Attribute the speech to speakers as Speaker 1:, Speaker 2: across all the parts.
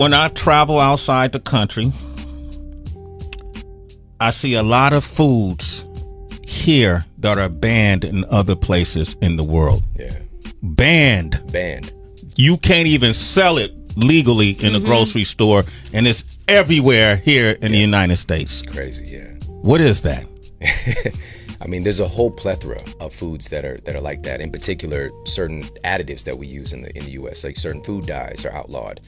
Speaker 1: When I travel outside the country, I see a lot of foods here that are banned in other places in the world.
Speaker 2: Yeah.
Speaker 1: Banned. You can't even sell it legally in a grocery store, and it's everywhere here in the United States.
Speaker 2: Crazy, yeah.
Speaker 1: What is that?
Speaker 2: I mean, there's a whole plethora of foods that are like that. In particular, certain additives that we use in the U.S., like certain food dyes, are outlawed.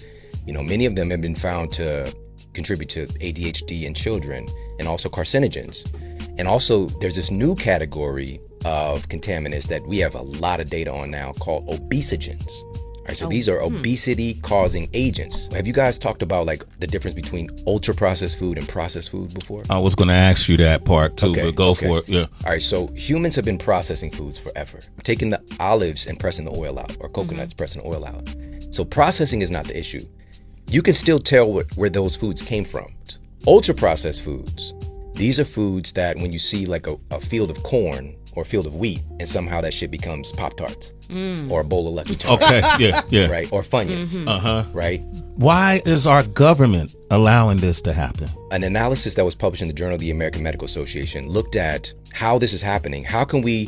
Speaker 2: You know, many of them have been found to contribute to ADHD in children, and also carcinogens. And also, there's this new category of contaminants that we have a lot of data on now called obesogens. All right, so these are obesity-causing agents. Have you guys talked about like the difference between ultra-processed food and processed food before?
Speaker 1: I was going to ask you that part too, but go for it. Yeah.
Speaker 2: All right, so humans have been processing foods forever, taking the olives and pressing the oil out, or coconuts pressing the oil out. So processing is not the issue. You can still tell where those foods came from. Ultra-processed foods, these are foods that when you see like a field of corn or a field of wheat, and somehow that shit becomes Pop-Tarts or a bowl of Lucky Charms.
Speaker 1: Okay, yeah.
Speaker 2: Right, or Funyuns, right?
Speaker 1: Why is our government allowing this to happen?
Speaker 2: An analysis that was published in the Journal of the American Medical Association looked at how this is happening. How can we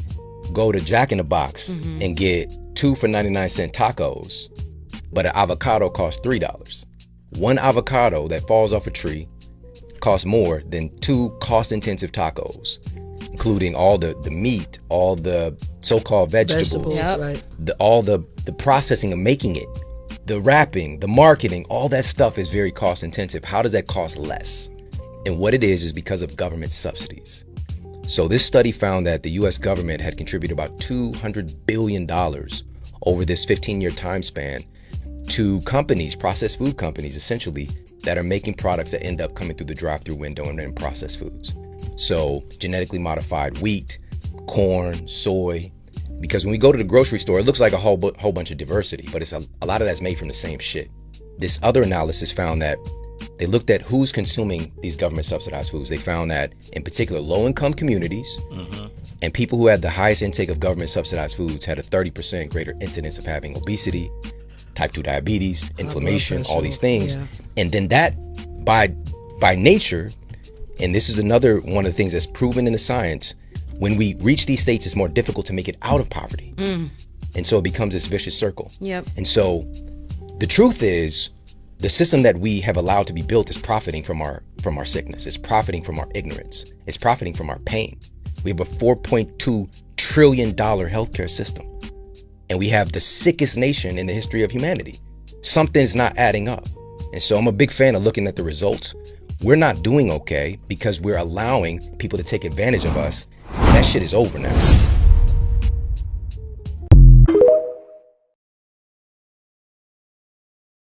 Speaker 2: go to Jack in the Box and get 2 for 99-cent tacos, but an avocado costs $3? One avocado that falls off a tree costs more than 2 cost-intensive tacos, including all the meat, all the so-called vegetables,
Speaker 3: right.
Speaker 2: all the processing of making it, the wrapping, the marketing, all that stuff is very cost-intensive. How does that cost less? And what it is because of government subsidies. So this study found that the U.S. government had contributed about $200 billion over this 15-year time span to companies, processed food companies, essentially, that are making products that end up coming through the drive-through window and then processed foods. So genetically modified wheat, corn, soy, because when we go to the grocery store, it looks like a whole bunch of diversity, but it's a lot of that's made from the same shit. This other analysis found that they looked at who's consuming these government subsidized foods. They found that in particular, low-income communities and people who had the highest intake of government subsidized foods had a 30% greater incidence of having obesity, type 2 diabetes, inflammation, all these things.
Speaker 3: Yeah.
Speaker 2: And then that by nature, and this is another one of the things that's proven in the science, when we reach these states, it's more difficult to make it out of poverty. And so it becomes this vicious circle.
Speaker 3: Yep.
Speaker 2: And so the truth is, the system that we have allowed to be built is profiting from our sickness. It's profiting from our ignorance. It's profiting from our pain. We have a $4.2 trillion healthcare system. And we have the sickest nation in the history of humanity. Something's not adding up. And so I'm a big fan of looking at the results. We're not doing okay because we're allowing people to take advantage of us. And that shit is over now.